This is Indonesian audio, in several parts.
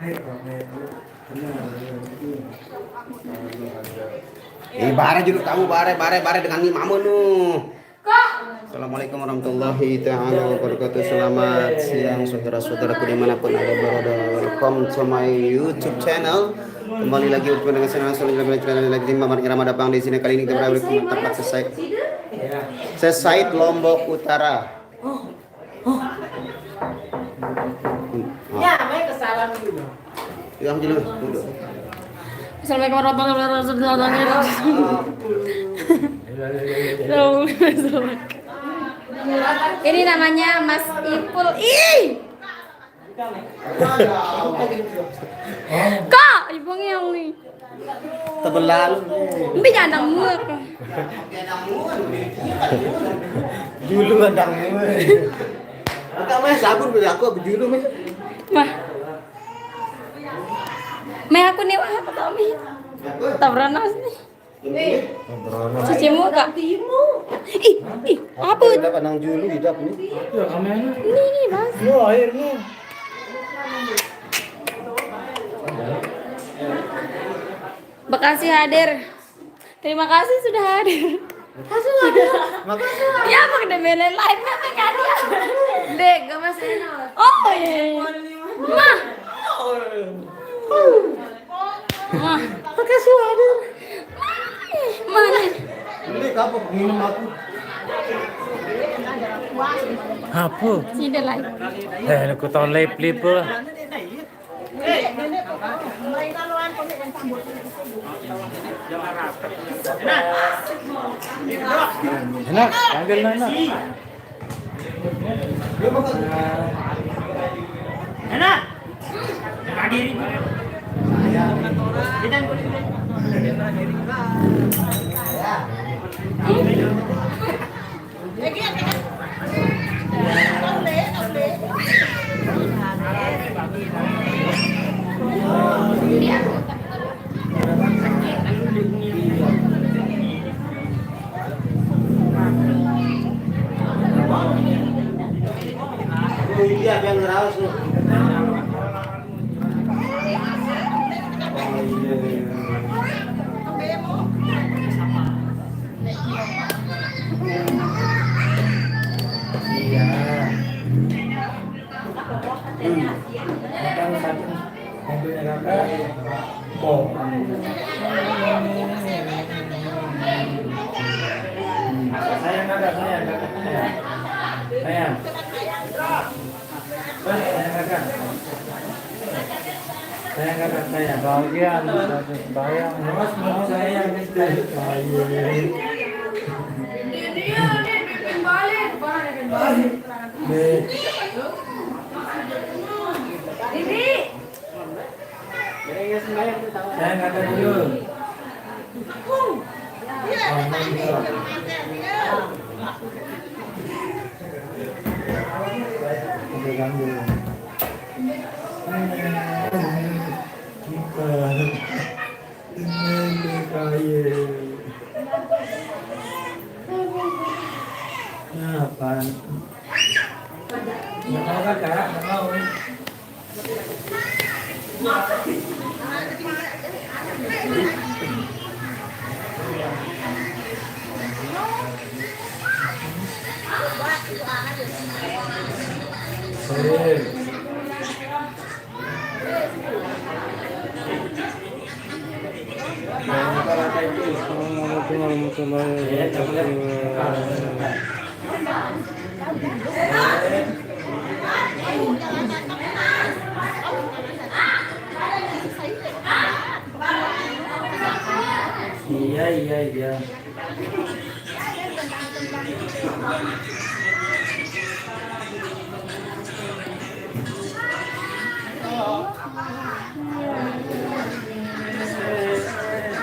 Bare dulu kamu bare dengan mamamu nu. Assalamualaikum warahmatullahi taala wabarakatuh. Selamat siang saudara-saudaraku dimanapun anda berada. Welcome to my YouTube channel. Kembali lagi bertemu dengan saya channel lagi di Mamat Irama Dapang di sini. Kali ini kita berada di tempat Sesaid Lombok Utara. Ya, main kesalahan dulu. Yang dulu. Assalamualaikum warahmatullahi wabarakatuh. Ini namanya Mas Ipul. Ih! Kak, ibang yang nih. Tebelan. Mbi jandang muak. Dulu andang. Enggak mah sabun beli aku dulu mah. Mah. Mah aku nih wah atau mi. Tabranas nih. Cuci muka. Ih, apa? Dapat nang dulu hidup nih. Ya kamera. Ini Mas. Oh, airnya. Bekasi hadir. Terima kasih sudah hadir. Makasih hadir. Makasih. Ya, pakai belen live-nya kan dia. Dek, gak masih enak. Oh, iya. Mah. Mah. Makasih hadir. Mana? Ini kamu minum aku. Apa? Sini live. Aku tahu lip lah. Enak, panggil enak. Enak. Hadiri. Iya, yang ngerawat lu. Saya bagian bayang mau saya saya nggak ada dulu. Apaan? Nggak Kak, nggak mau. Assalamualaikum warahmatullahi wabarakatuh. Iya.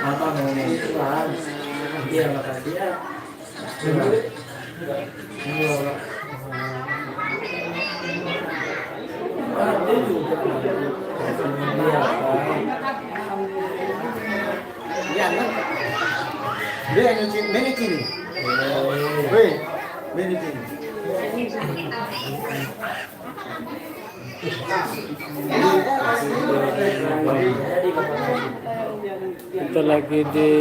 Apa ngomong Tuhan? Iya, makasih ya. Dia juga. Iya, dia manakin. Weh, manakin. Kita lagi di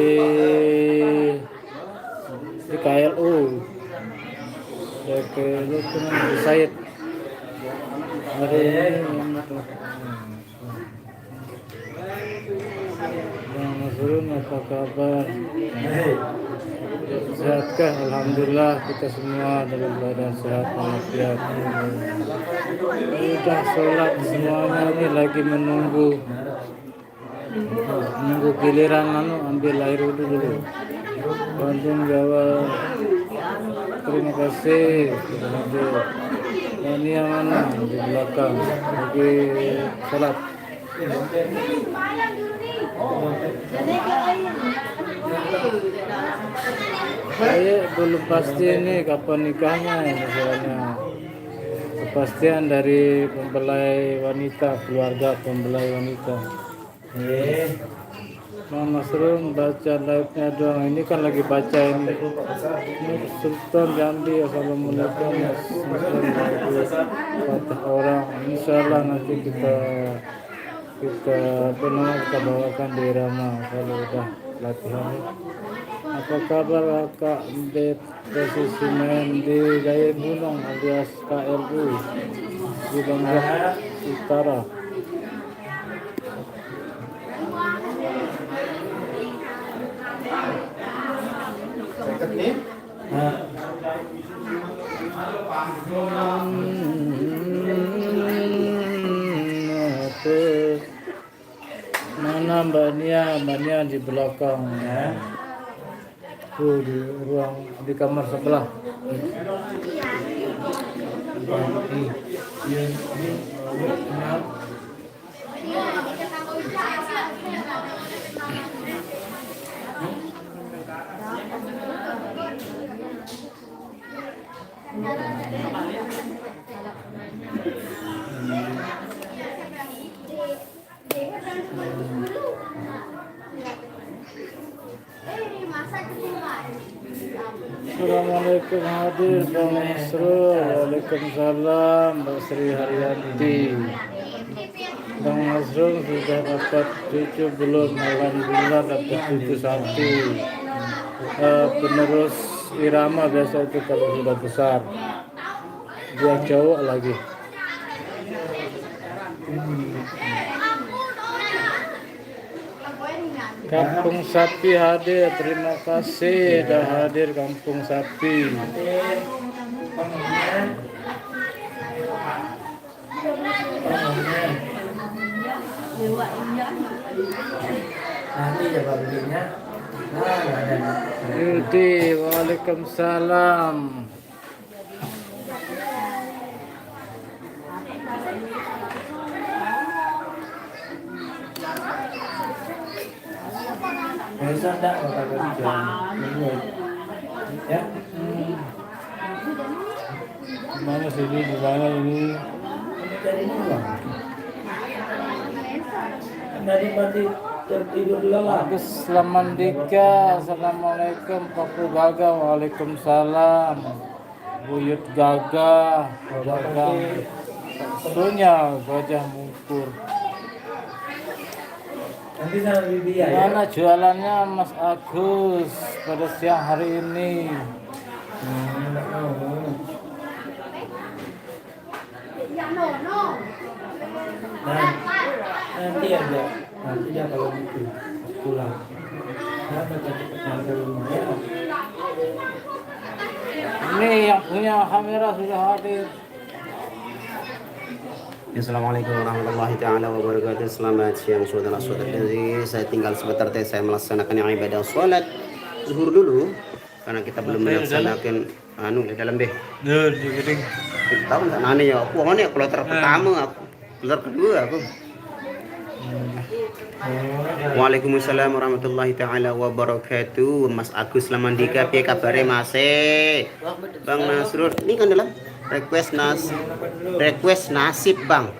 KLU. KLU dengan Said. Hari ini Bang Nasrun, apa kabar? Sehatkah? Alhamdulillah kita semua dalam keadaan sehat walafiat. Sudah sholat semuanya, ini lagi menunggu giliran ambil air dulu. Bandung Jawa. Terima kasih. Nah, ini yang mana di belakang lagi sholat. Saya belum pasti ini kapan nikahnya misalnya. Kepastian dari mempelai wanita, keluarga mempelai wanita. Bang Nasrun baca live-nya dong. Ini kan lagi baca ini. Ini Sultan Jambi. Assalamualaikum Mas Muslim. Fatah orang. Insyaallah nanti kita bawakan di irama kalau udah latihan. Apa kabar Kak Mbet posisi main di Gaya Gunung alias KLU di Bangka Utara? Mana Mbak Nia di belakang ya. Di ruang di kamar sebelah. Assalamualaikum hadir Bang Nasrul. Waalaikumsalam Mbak Sri Haryanti. Bang Nasrul sudah dapat cucu belum? Alhamdulillah dapat cucu satu. Penerus irama biasa itu kalau sudah besar. Dia cowok lagi. Kampung Sapi hadir, terima kasih dah hadir Kampung Sapi. Nanti coba belinya. Yudi, waalaikumsalam. Bisa enggak kata kerja? Ya. Mana sini, di mana ini? Dari mana? Dari pagi tertidur lama. Agus Lamandika, assalamualaikum. Paku Gaga, waalaikumsalam. Buyut Gaga, dagang sunya gajah mungkur. Nanti sama Bibi ya. Mana jualannya Mas Agus pada siang hari ini? Nanti aja. Nanti dia kalau gitu pulang. Nanti cepat sampai rumah ya. Ini yang punya kamera sudah hadir. Assalamualaikum warahmatullahi taala wabarakatuh. Selamat siang saudara-saudari. Saya tinggal sebentar saya melaksanakan yang ibadah sholat zuhur dulu karena kita belum melaksanakan di dalam deh. Kita tahu enggak nane ya aku mana ya kloter pertama aku. Kloter kedua aku. Waalaikumsalam warahmatullahi taala wabarakatuh. Mas Agus Lamandika piye kabare Mas? Bang Nasrul ini kan dalam request nasib Bang.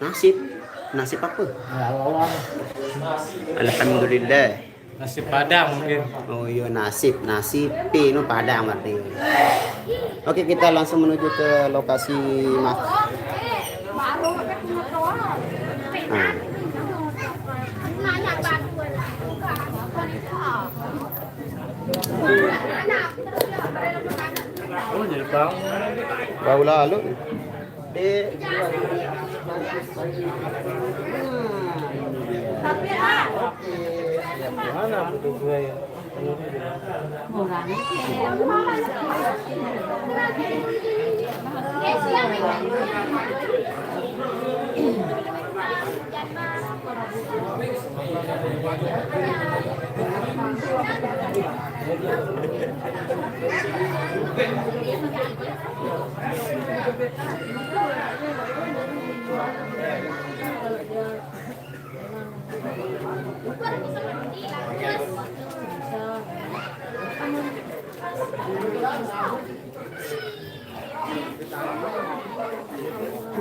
Nasib apa? Alhamdulillah. Nasi Padang mungkin. Oh iya nasib no Padang berarti. Oke kita langsung menuju ke lokasi nah, Baru lalu. Mana betul gue ya? Murah.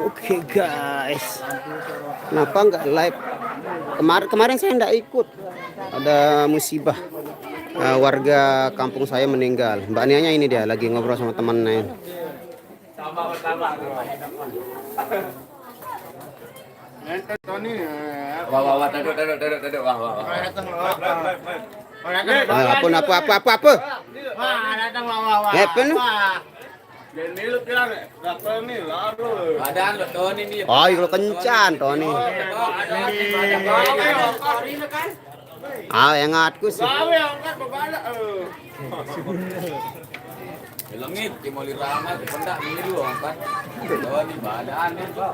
Oke guys, kenapa nggak live? Kemarin saya nggak ikut, ada musibah. Warga kampung saya meninggal. Mbak Nianya ini dia lagi ngobrol sama temannya. Apa? Oh, itu kencan Tony. Ah, yang ngatku sih. Langit, di Moli Rama, di Pendak, ini dulu kan. Oh, di badan itu.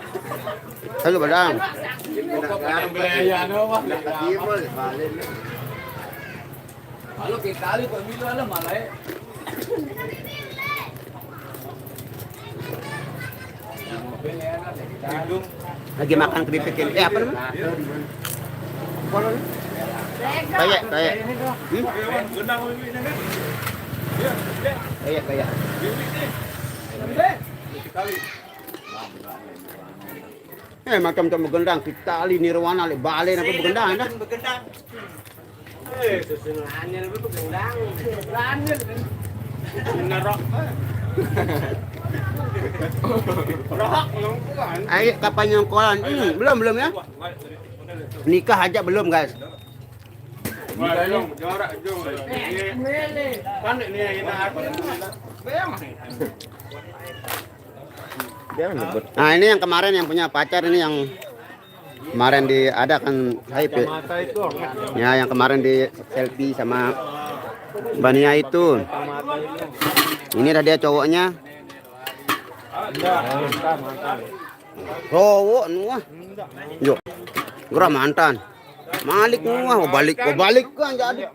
Halo, Badang. Halo, kita kali pemilu ala malah. Lagi makan keripik ini. Apa namanya? Kayak. Kayak. Macam begendang kita ali nirwana le bale apa begendang dah. Susunannya lebih begendang. Ngerok. Ayo kapan nyongkolan? Belum ya? Nikah aja belum, guys. Nah, ini yang kemarin yang punya pacar ini yang kemarin diadakan hype. Ya, yang kemarin di selfie sama Bania itu. Ini ada dia cowoknya. Cowok nuah. Yo. Gua mantan. Malik nuah, balik kan jadi.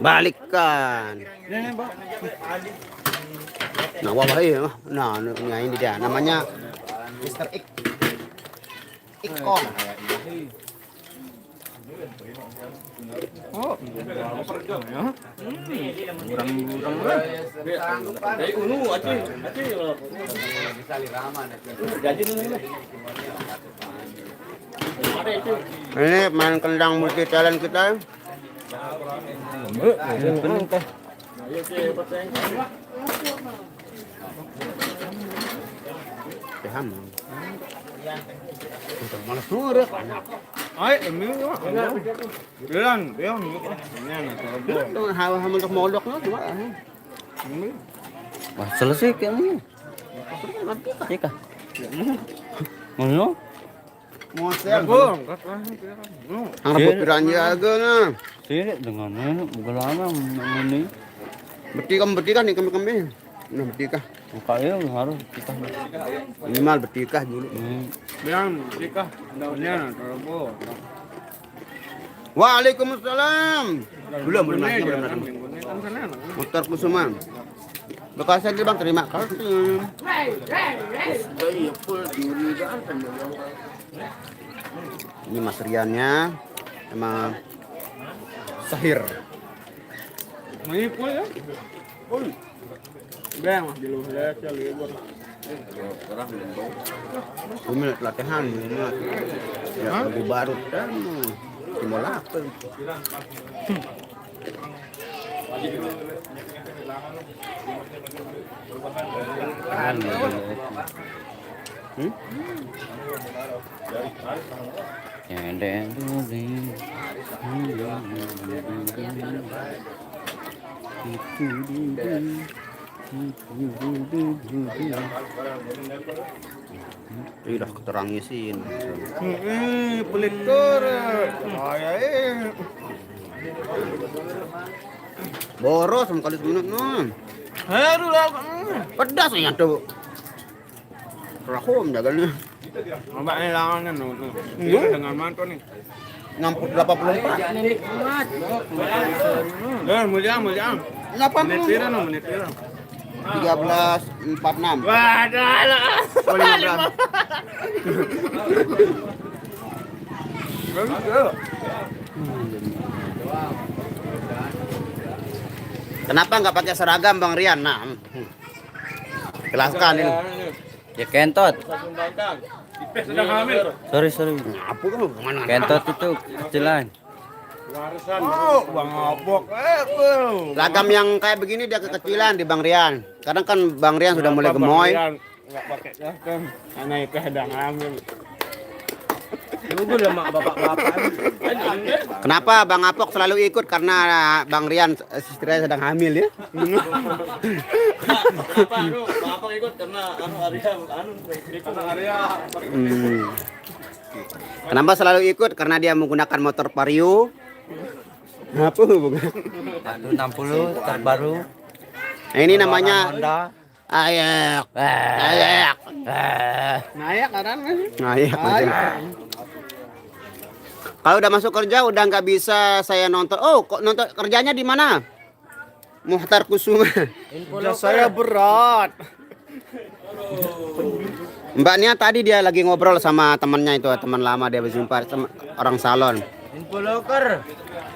Balikkan. Nah, wah ya. Nah, ini dia namanya Mr. Ikon. Oh, ini main kendang multi talent kita. Paham. Untuk malas nurut. Ay, ini mah. Bilang. Ini hawa untuk modok no cuma. Wah, selesai kayaknya. Mati kah? Mana? Mau sel. Ang rabot piranjaga na. Sini dengan mana? Belana ini. Betikah nih kami. Nah, betikah. Mukanya harus kita. Minimal betikah dulu. Bilang betikah. Daunnya terbo. Waalaikumsalam. Belum nasi. Motor Kusuma. Bekasnya dia bang terima kasih. Ini Mas Riannya sama Sahir. Ini pun ya. Bang, di luar aja libur. Ini latihan ini. Ya, lebih baru kan. Timur lapar. Udah keterangisin. Pelit kere. Boros sama kali seminit non. Aduh lah. Pedas ya tuh. Rahom jaganya. Mbak ini langannya no. Dengan mantu nih. Ngamput 84. Mulia. 80. Menit pira. 13.46. Wadah lah. Oh, 15. Kenapa nggak pakai seragam Bang Rian? Nah, jelaskan ini. Ya kentot. Sedang hamil. Sorry. Apa kan mana? Kentot itu kecilan. Oh, Bang Abok. Seragam yang kayak begini dia kekecilan di Bang Rian. Kadang kan Bang Rian sudah mulai gemoy. Enggak pakai custom. Anak itu sedang hamil. Kenapa Bang Apok selalu ikut? Karena Bang Rian istrinya sedang hamil ya. Bapak ikut karena Arya. Kenapa selalu ikut? Karena dia menggunakan motor Vario. Apa bukan? 60 terbaru. Nah, ini namanya Honda. ayak. Naik kan? Ayak. Kalau udah masuk kerja udah nggak bisa saya nonton. Oh, kok nonton kerjanya di mana? Muhtar Kusuma. Kerja saya berat. Mbaknya tadi dia lagi ngobrol sama temannya itu, teman lama dia berjumpa sama orang salon. Infoloker.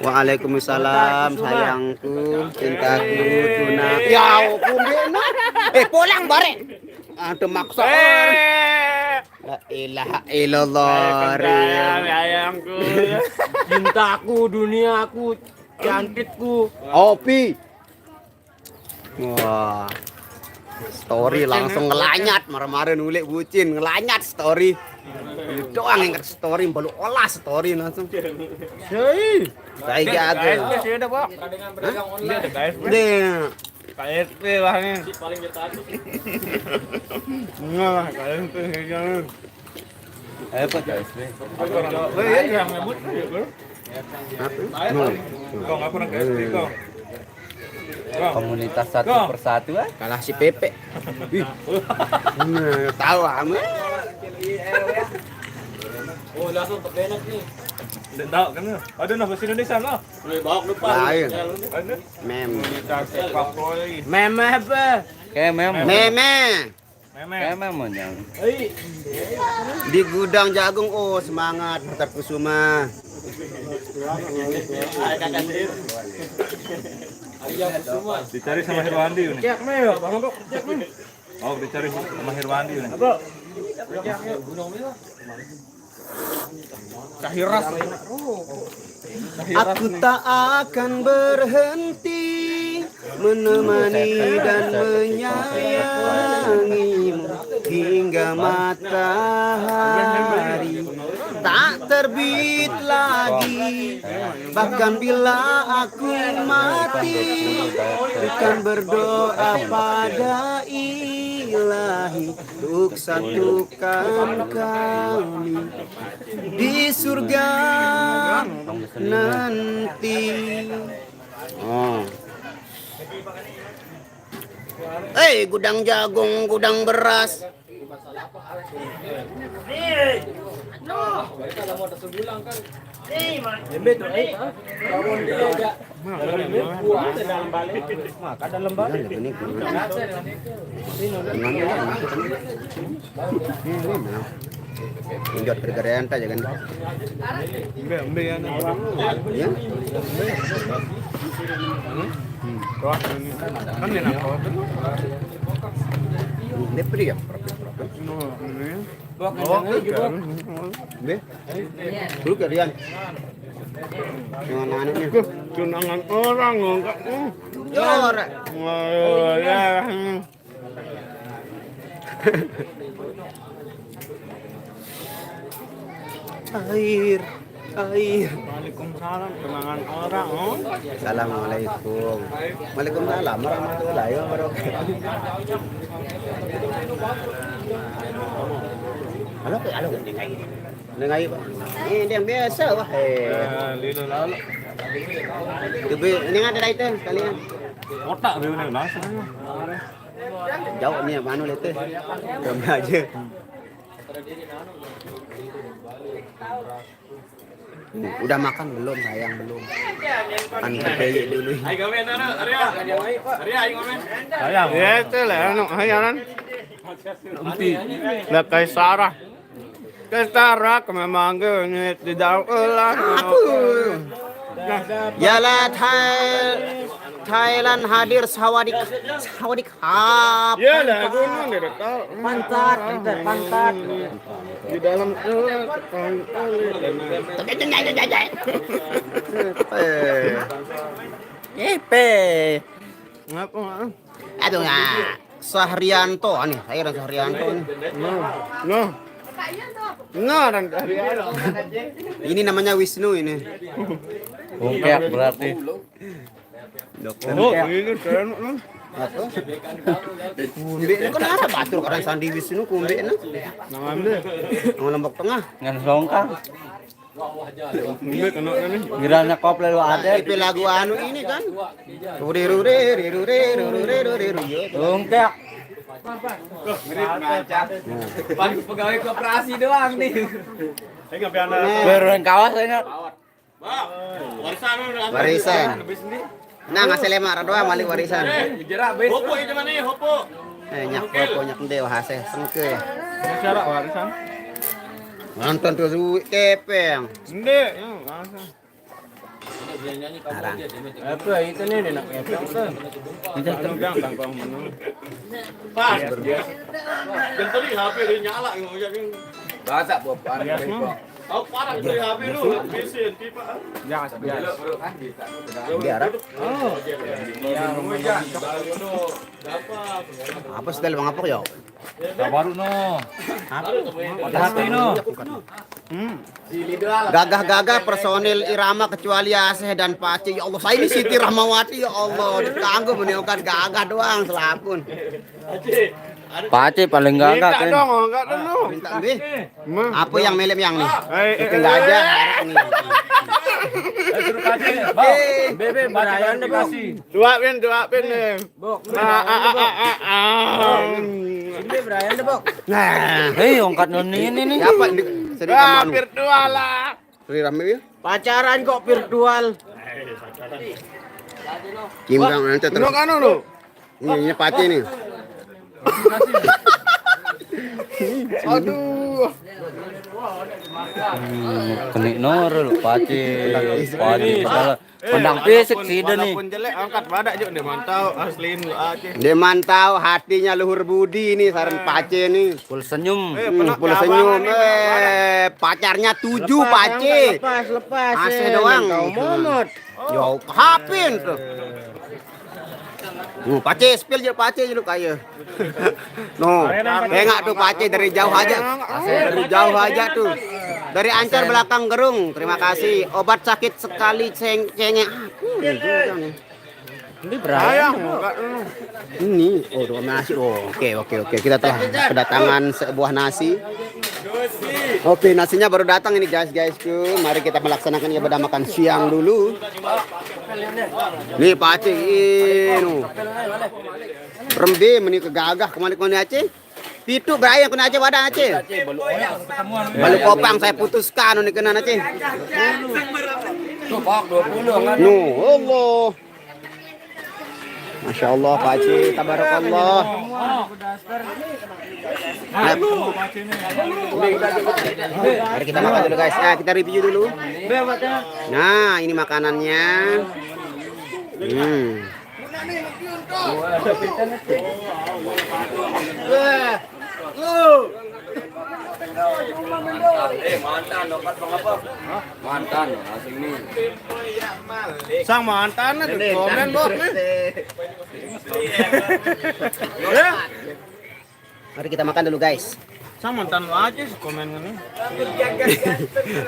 Waalaikumsalam sayangku, cintaku, tuna. Ya, kumbena. Pulang bare. Ada maksa. La ilaha illallah. Sayangku. Cintaku, duniaku, cantikku. Opi. Wah. Story langsung ngelanyat, marah-marah nulik bucin, ngelanyat story. Ini doang yang story, baru olah story langsung. Saya jaga. Sudah, Pak. Dia ada KSP. Deh. KSP lah nih. Paling takut. Enggak lah, KSP jangan. Apa KSP? Yang ngebut ya, Bro. Kau enggak pernah KSP kau. Komunitas 1 persatu ah. Kalah si Pepe. Ih. Tahu amat. Oh, langsung terbenak nih. Udah tahu kan? Ada nah bahasa Indonesia lah. Bawa depan. Lain. Ada. Mem. Kita sepak bola. Meme apa? Kayak meme. Meme. Kayak meme yang. Di gudang jagung. Oh, semangat Muhtar Kusuma. Dicari sama Herwandi ini. Cek me ya, Bang Bok. Cek me. Oh, dicari sama Herwandi ini. Bro. Cahiras. Aku tak akan berhenti menemani dan menyayangimu hingga matahari tak terbit lagi. Bahkan bila aku mati, bukan berdoa pada ilahi untuk satukan kami di surga nanti. Oh. Gudang jagung, gudang beras. Injot kerjaan aja kan. Embe ya. Ya. Wah, ini kan dia nak kau tu. Ini pri ya. Be. Dulu kerjaan. Dengan anaknya. Tunangan orang enggak. Ora. Oh, ya. Air Air. Waalaikumsalam, kenangan orang. Oh. Assalamualaikum. Waalaikumsalam warahmatullahi wabarakatuh. Halo, halo, dengai Pak. Ini yang biasa wah. Lilo lalu. Coba ini ada itu sekalian. Otak dia ni langsung. Jauh ni mana itu? Kami aja. Udah makan belum sayang belum? Kan PPY dulu. Ayo komen Arya. Arya ayo komen. Sayang. Ya itu lah, anak hayalan. Nanti, lihat kayak Sarah. Kayak Sarah, memang ni tidak ulah. Yalah Thailand hadir sawadik hap. Ya lah, gunung dia tahu. Pantat. Di dalam Epe. Ngapa? Aduh ya. Sahrianto nih, saya dan Sahrianto nih. No, dan dari Ini namanya Wisnu ini. Bungkek berarti. Dokter. Oh, ini keren. Apa? Kumbe ini kan ada batur orang Sandi Wisnu kumbe na. Ngambil. Nang Lombok Tengah. Ngan songkang. Ini kena ni. Girana koplo ada. IP lagu anu ini kan. Rure. Bungkek. Pegawai koperasi doang nih. Saya enggak piana. Beruen kawas ingat. Warisan. Nah ngasih lemar doang balik warisan. Jerak bes. Hopo itu mana ya, hopo. Nyak popo nyak dewa hase sengke. Syarat warisan. Nonton tuh duit kepeng. Ndek, Arang. apa itu ni nak ngepeng tu. Kita tenggang tangkong menung. Pas. Dan tadi HP dia nyala ngomong. Bahasa bapak. Oh, parah dari HP lu, mesin tipe. Biasa. Biar. Oh. Apa sedal bang apa ya? Baru no. Hati no. Gagah-gagah personil irama kecuali Aseh dan Pace. Ya Allah, saya ini Siti Rahmawati ya Allah. Ditangguh menilkan gagah doang selapun. Pace paling gagah Minta kan. dong, enggak dulu. Minta be. Apa yang melem yang nih? Itu Eh, enggak ada. Bebe barayan deh bos. Dua pin ni. Bebe barayan deh bos. Nah, Hei ongkat noni ini nih. siapa Seri Ramanu? Virtual lah. Seri Ramanu ya? Pacaran kok virtual. Kimbang nanti terus. Nuk anu lu. Ini Pace nih. Aduh. Kenik nor lu Pace. Salah. Pandang fisik sih dah nih. Walaupun jelek angkat badak juga dia mantau asliin lu aja. Dia mantau hatinya luhur budi nih saran Pace nih. Full senyum. Pula senyum. Pacarnya 7 Pace. Lepas. Asih doang. Yo, hapin tuh. Pace spill je Pace je lu kaya. No, tengok tuh Pace dari jauh aja. Dari jauh aja tuh. Dari Ancar belakang Gerung. Terima kasih. Obat sakit sekali cengek. Ini berayan. Ini doa nasi. Oke. Kita telah kedatangan sebuah nasi. Oke, nasinya baru datang ini guys. Mari kita melaksanakan ibadah makan siang dulu. Nih Pace ini. Rembe meni kegagah kemana Aceh. Pitu berayang kena Aceh wadah Aceh. Balu kopang saya putuskan ini kena Aceh. No, Allah. Masya Allah Pace, tabarakallah. Mari kita makan dulu guys. Kita review dulu. Nah, ini makanannya. Mantan asing nih. Sang mantan ada komen bok. Mari kita makan dulu guys. Sama tan aja komen ini.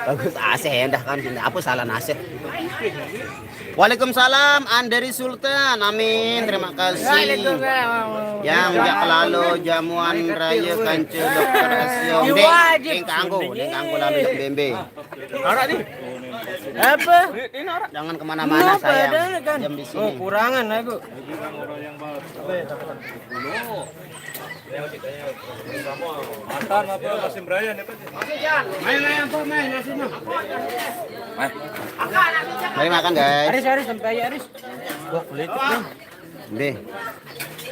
Bagus AC ya dah kan apa salah AC. Waalaikumsalam Andri Sultan. Amin. Terima kasih. Yang jak lalu jamuan raya kancu Dokter Asio. Ding kanggo lalu jak bembe. Ora nih. Apa? Jangan kemana-mana sayang. Kan? Jam di Oh, sini. kurangan aku. Mantan apa masih Brian ya Pak? Mari makan guys. Aris sampai Aris. Wah, kulit nih. Deh.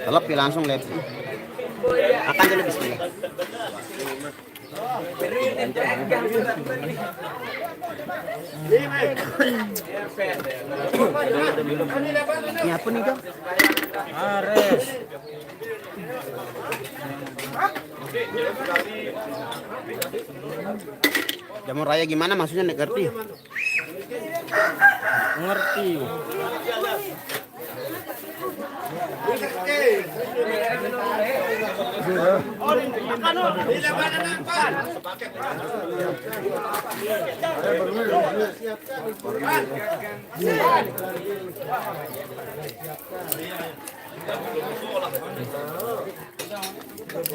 Telep ya langsung lep. Makan dulu bismillah. Ini apa nih dong? Aris. Jamur raya gimana maksudnya nek ngerti? Ngerti.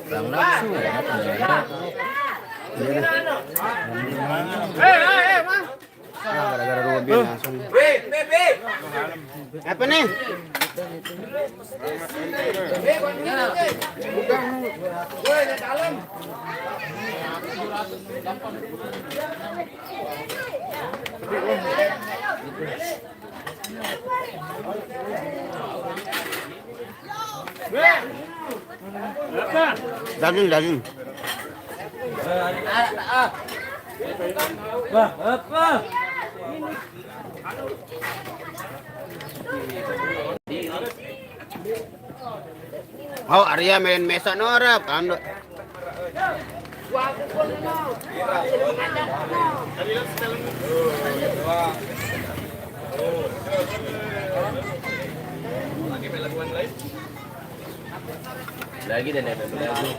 Bang nafsu Gara-gara Ruben langsung. Apa nih? Daging. Bah, apa? Oh, Arya main mesa norap kan. Lagi dan ada lagi.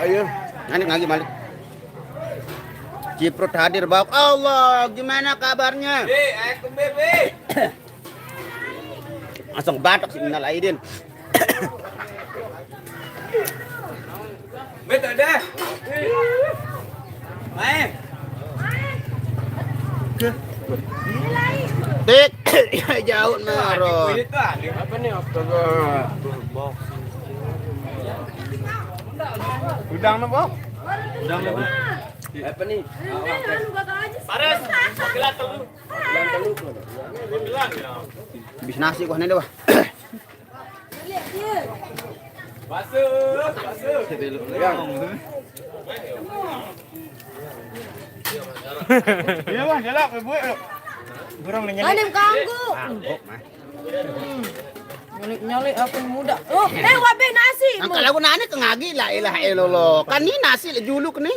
Ayo, nanti lagi balik. Ciprut hadir bau. Allah, gimana kabarnya? Langsung batok sih minal aidin. Betul dah. Main. Tik, jauh mero. Apa nih? Udang na po? Apa nih? Bis nasi kok nene wah. Iya bang, jalan ke bu. Burung nih Anim kanggu. nyalik apa yang muda. Oh, Wabe nasi. Ang kalau nani kengagi la ilaha illallah. Kan ni nasi juluk nih.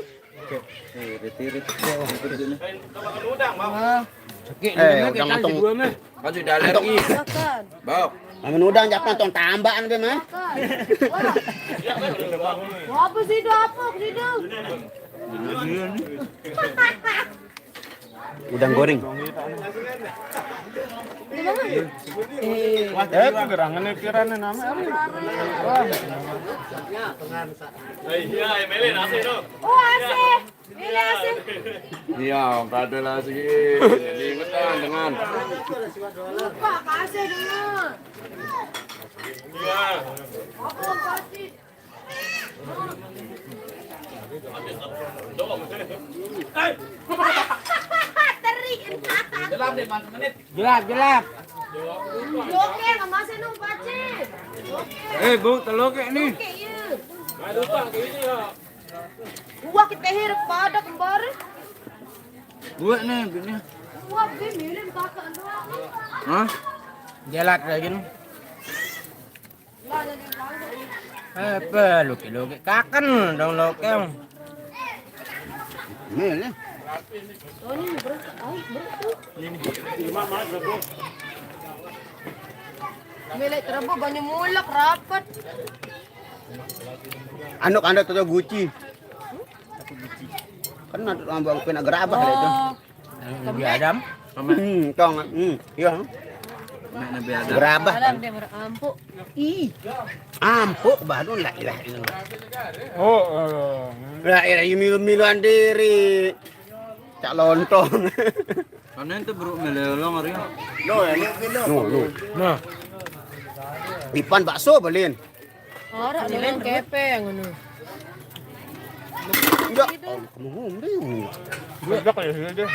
Udang antong. Kan sudah alergi. Makan. Bau. Amun udang jak antong tambahan be mah. Apa sih itu apa? Situ. Udang goreng. Wah, itu gerangan pikirannya nama. Oh, asih. Ini asih. Iya, kada lah sih. Diingetan dengan. Lupa kasih dulu. Apa kasih? Terik. Gelap. Oke, ngamasin dong pacin. Bu, telur kayak nih. Oke, yuk. Wah, kita hirup pada kembali. Buat nih, gini. Wah, dia milim kakak doang. Hah? Jelat lagi nih. Lah, jadi bangsa. Apa, luki kakan dong lokeng. Mel. Milay terabo banyak mulak rapat. Anu anda tuh Gucci. Kan ada bang pena gerabah itu. Nabi Adam. Tong. Iya. Nabi Adam. Gerabah. Alam dia merampu. Ampuk baru la ilaha illallah. Oh, La ilaha milu-miluan diri. Cak lontong. Karena itu bro melelong hari. No. nah, Ipan bakso balin. Ora dengan kepe yang ngono. Enggak. Kamu ngomong. bedak ya sini deh.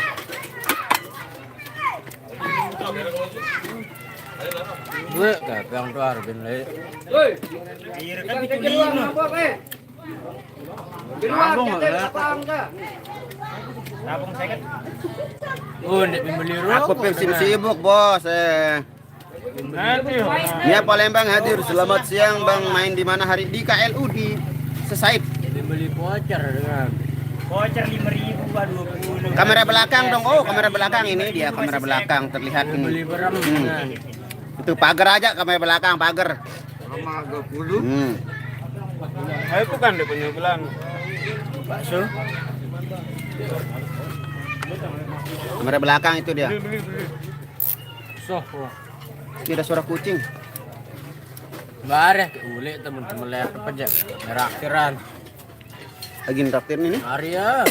Gue kayak yang tuh Arvin lagi. Oh, nek beli Aku sibuk bos. Nanti. Ya Palembang hadir. Selamat siang Bang. Main di mana hari di KLU di Sesaib. beli voucher dengan Voucher 5.000 20. Kamera belakang dong. Oh, kamera belakang ini dia kamera belakang terlihat beli ini. barang dengan Itu pagar aja kamera belakang pagar. sama 20. Ayo bukan dia punya bilang. Bakso. Kamera belakang itu dia. Beli. Soh. Ini ada suara kucing. Bareh ule teman-teman lihat apa aja. Merakhiran. Lagi traktir ini nih. Arya.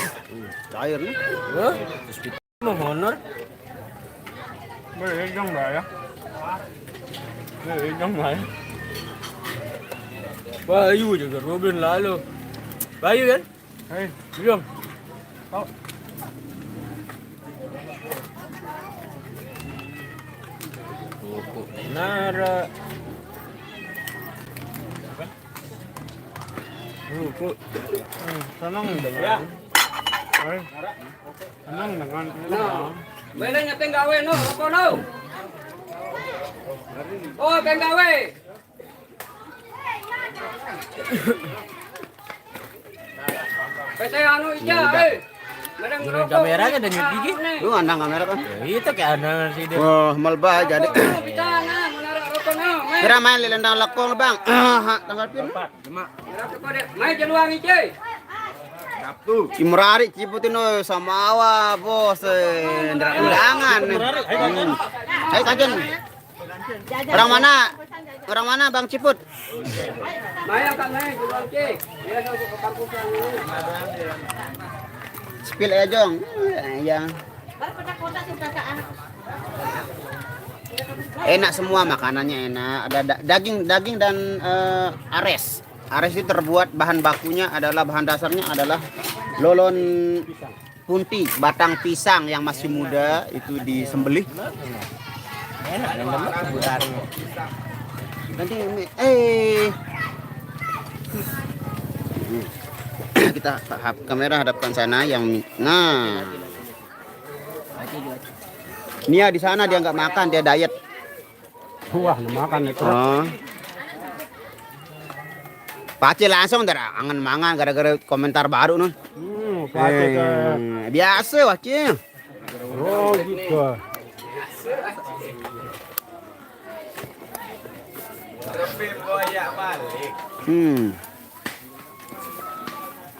Cair nih. Oh, terus kita mau honor. Beli dong lah ya. Beli dong lah ya. Bayu juga Robin lalu. Bayu kan? Hei, belum. Buku Nara. Buku. Senang dengan. Hei. Senang dengan. Mana nyateng gawe no, apa no? Oh, pengen gawe. Saya anu ija, eh. Mereng Guna kamera kan dan gigi. Lu andang kamera kan? Ya, itu kayak anangan sih dia. Wah, malbah jadi. Kita na, menara rokok no. Mai, Kira main lelendang lakong bang. Tanggal pin. menara rokok deh. Mai jeluang ije. Imrari ciputin sama awa bos. Ndra undangan. Ayo kajen. Orang mana? Orang mana Bang Ciput? Mai angkat mai jeluang ije. Dia no ke kampung yang ini. Spill aja Jong. Ya. Enak semua makanannya enak. Ada daging dan ares. Ares itu terbuat bahan bakunya adalah bahan dasarnya adalah lolon punti, batang pisang yang masih muda itu disembelih. Enak dan lemak kebutuhan. Nanti kita kamera hadapkan sana yang nah. Nia di sana dia nggak makan, dia diet. Wah, makan itu. Oh. Pace langsung darah angan mangan gara-gara komentar baru nun. Pace ke. Biasa Pace. Oh, gitu.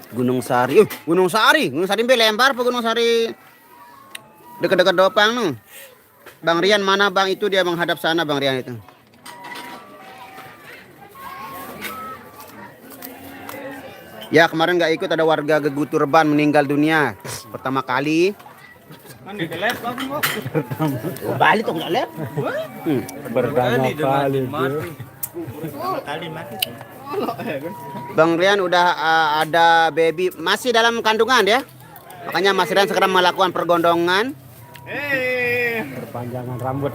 Gunung Sari. Gunung Sari sampai lempar apa Gunung Sari? Dekat-dekat Dopang nu. Bang Rian mana Bang itu dia menghadap sana Bang Rian itu. Ya kemarin nggak ikut ada warga Geguturban meninggal dunia pertama kali. Oh, balik tuh nggak lihat. Pertama kali. Bang Rian udah ada baby masih dalam kandungan ya. Makanya Mas Rian sekarang melakukan pergondongan. Perpanjangan rambut.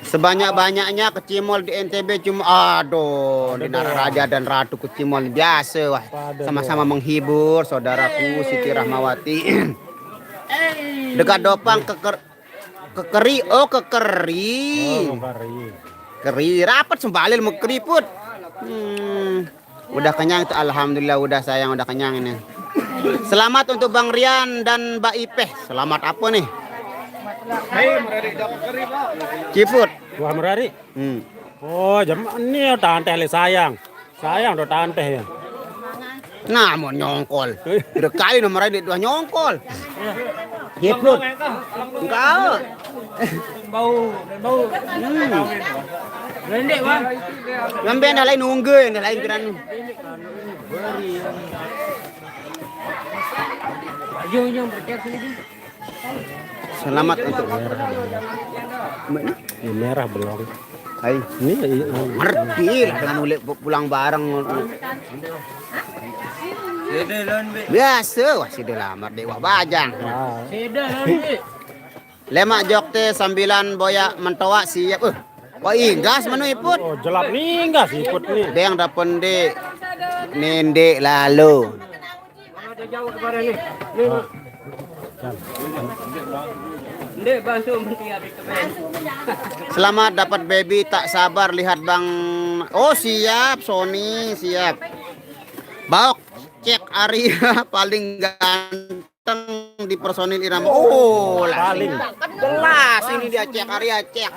Sebanyak-banyaknya kecimol di NTB cuma aduh di Nararaja dan Ratu kecimol biasa wah sama-sama menghibur saudaraku Siti Rahmawati. Dekat Dopang kekeri keri rapat sembalil mau keriput. Udah kenyang tuh alhamdulillah udah sayang udah kenyang ini. Selamat untuk Bang Rian dan Mbak Ipeh. Selamat apa nih? Ciput. Wah merari. Hmm. Oh jam ini tante le sayang. Sayang do tante ya. Nah, mau nyongkol. Udah kali nomor ini dua nyongkol. Ciput. Engkau. Bau. Rendek bang. Ngambil dah lain nunggu, dah lain keran. Selamat untuk Ini merah belum. Hai, Ini ngerti lah dengan ulik pulang bareng. Biasa, wah si lamar dewa bajang. Lemak jok teh sambilan boya mentoa siap. Wah inggas manu iput. Oh jelap nih enggak siput nih. Deng dapon de nende lalu. Jauh kepada ni. Ndek bantu mesti habis kemen. Selamat dapat baby, tak sabar lihat Bang. Oh siap Sony, siap. Baok cek Arya paling ganteng di personil Irama. Oh, paling jelas ini dia cek Arya cek.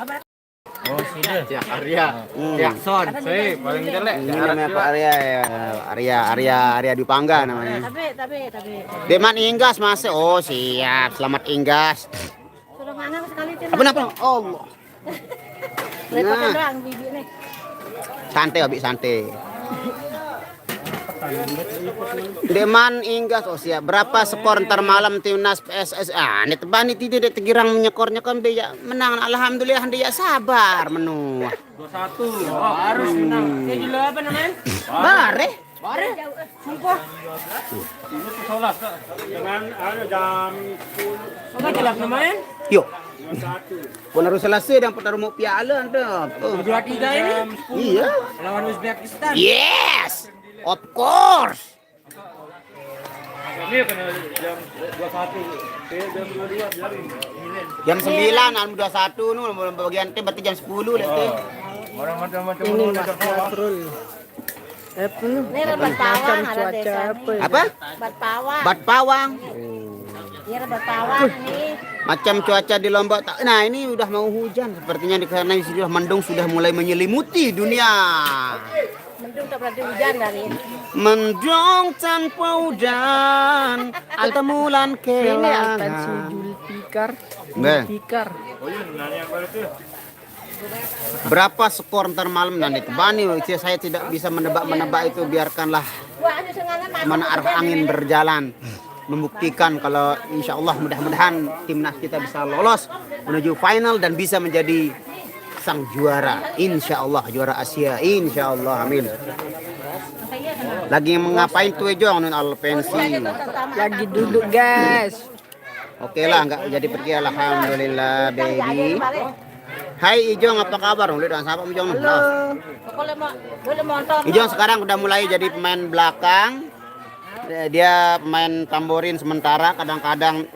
Oh sudah. Cek Arya. Cek son. Saya paling jelek. Ini namanya Pak Arya ya. Arya Dipangga namanya. Tapi. Deman Inggas masih. Oh siap, selamat Inggas. Sudah mana sekali itu. Apa? Allah. Repotkan doang bibi nih. Santai abis santai. Deman Inggas oh siap. Berapa skor ntar malam timnas PSS? Ah, ini tebani tidak tegirang menyekornya kan dia menang. Alhamdulillah dia sabar menu. 2-1. Oh, harus menang. Jadi lo apa namanya? Bare. Sumpah. Ini pesolas dengan jam 10. Enggak jelas namanya. Yuk. Pun harus selesai dan pun mau piala anda. 2-3 ini. Iya. Lawan Uzbekistan. Yes. Of course. Ini kena jam 21. Jam 22 biarin. Jam 9 an 21 nu bagian teh berarti jam 10 lihat teh. Orang macam-macam ini Ini rebat pawang ada desa nih. Apa? Bat pawang. Bat pawang. Ini rebat pawang nih. Macam cuaca di Lombok. Nah ini udah mau hujan. Sepertinya karena sudah mendung sudah mulai menyelimuti dunia. Mendung tak berarti hujan dari ini. Mendung tanpa hujan. Altamulan kelangan. Tikar. Berapa skor ntar malam nanti? Bani, saya tidak bisa menebak itu. Biarkanlah Wah, ada sengaja masuk. mana arah angin berjalan. Membuktikan kalau insya Allah mudah-mudahan timnas kita bisa lolos menuju final dan bisa menjadi sang juara. Insya Allah juara Asia. Insya Allah, amin. Lagi ngapain tuh Jong nun al pensi? Lagi duduk, guys. Oke lah, nggak jadi pergi. Alhamdulillah, baby. Hai Ijong, apa kabar? Lihat siapa Ijong? Boleh nonton. Ijong sekarang udah mulai jadi pemain belakang. Dia pemain tamborin sementara, kadang-kadang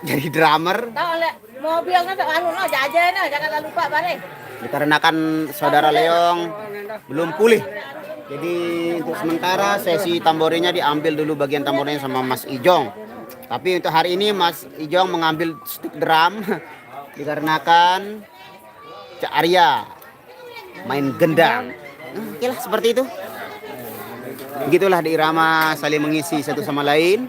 jadi drummer. Tahu le, mobilnya tuh anu no, jajan no, jangan lupa bare. Dikarenakan saudara Leong belum pulih. Jadi untuk sementara sesi tamborinnya diambil dulu bagian tamborinnya sama Mas Ijong. Tapi untuk hari ini Mas Ijong mengambil stick drum dikarenakan Cak Arya main gendang. Oke lah seperti itu. Begitulah di irama saling mengisi satu sama lain.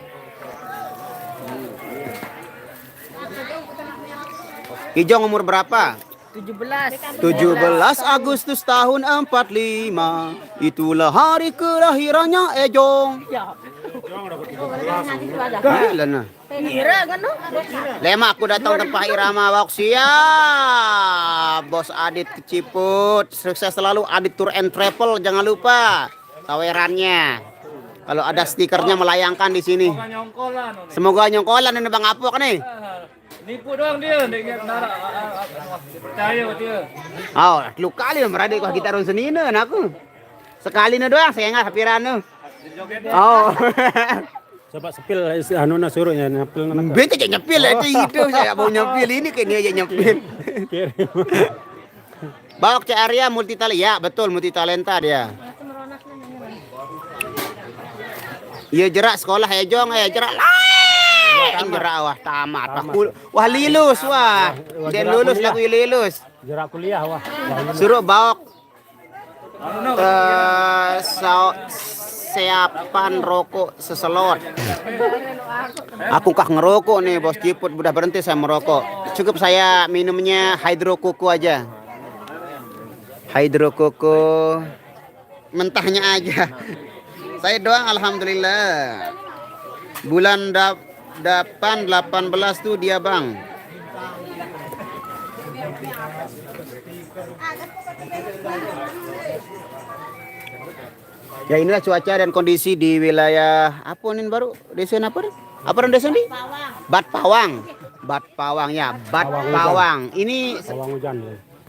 Ijong umur berapa? 17. 17 Agustus tahun 45. Itulah hari kelahirannya Ejong. Lana. Kira kan no? Lema aku datang tempat irama wak siap. Bos Adit Keciput. Sukses selalu Adit Tour and Travel, jangan lupa tawerannya. Kalau ada stikernya melayangkan di sini. Semoga nyongkolan ini Bang Apok nih. Nipu doang dia, dia nara. Percaya sama dia. Oh, lu kali merada kau gitar senina aku. Sekali na doang saya enggak hapirano. Oh. Coba sepil anu na suruh ya nyapil na. Bente aja nyepil itu saya mau nyepil ini kayaknya aja nyepil. Bawak Cak Arya multi talenta, ya betul multi talenta dia. Iya jerak sekolah ya Jong jerak lain jerak wah tamat wah lulus wah dia lulus lagu lulus Jerak kuliah wah. suruh bawa siapan rokok seselot. Aku kah ngerokok nih bos Ciput, udah berhenti saya merokok. Cukup saya minumnya hydro koko aja. Hydro koko mentahnya aja. Saya doang alhamdulillah. Bulan depan 18 tuh dia bang. Ya inilah cuaca dan kondisi di wilayah apa nih baru desa apa nih? Apa desa nih? Bat Pawang ya, Bat Pawang. Ini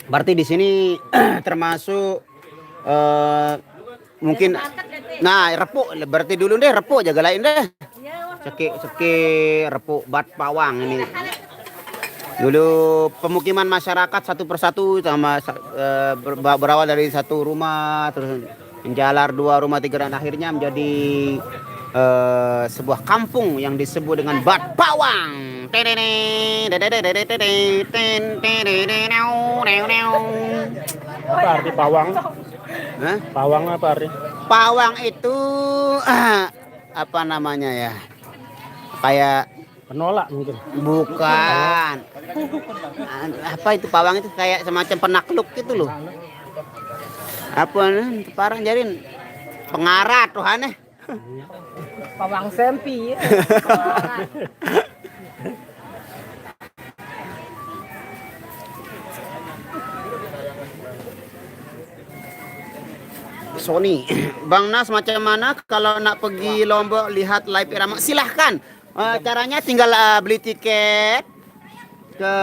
berarti di sini termasuk mungkin repuk berarti dulu deh repuk jaga lain deh. Ceki repuk Bat Pawang ini. Dulu pemukiman masyarakat satu persatu sama berawal dari satu rumah terus menjalar 2 rumah 3 dan akhirnya menjadi sebuah kampung yang disebut dengan Bat Pawang. Apa arti pawang? Hah? Pawang apa arti? Pawang itu apa namanya ya? Kayak Penolak mungkin. bukan. Apa itu pawang itu kayak semacam penakluk gitu loh. Apa nih parah jarin pengarah Tuhan Pawang sempi. Sony Bang Nas macam mana kalau nak pergi Lombok lihat live irama silahkan caranya tinggal beli tiket ke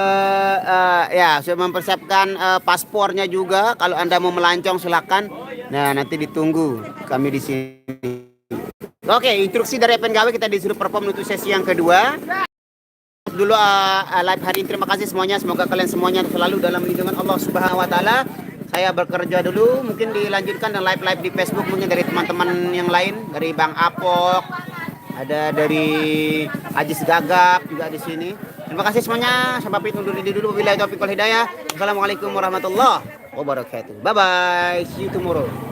ya sudah mempersiapkan paspornya juga kalau Anda mau melancong silakan. Nah nanti ditunggu kami di sini. Oke, instruksi dari penggawe kita disuruh perform untuk sesi yang kedua. Dulu live hari ini terima kasih semuanya, semoga kalian semuanya selalu dalam lindungan Allah Subhanahu wa taala. Saya bekerja dulu, mungkin dilanjutkan dan live di Facebook mungkin dari teman-teman yang lain, dari Bang Apok, ada dari Ajis Gagap juga di sini. Terima kasih semuanya. Saya pamit undur diri dulu. Wabillahi taufiq wal hidayah. Assalamualaikum warahmatullahi wabarakatuh. Bye bye. See you tomorrow.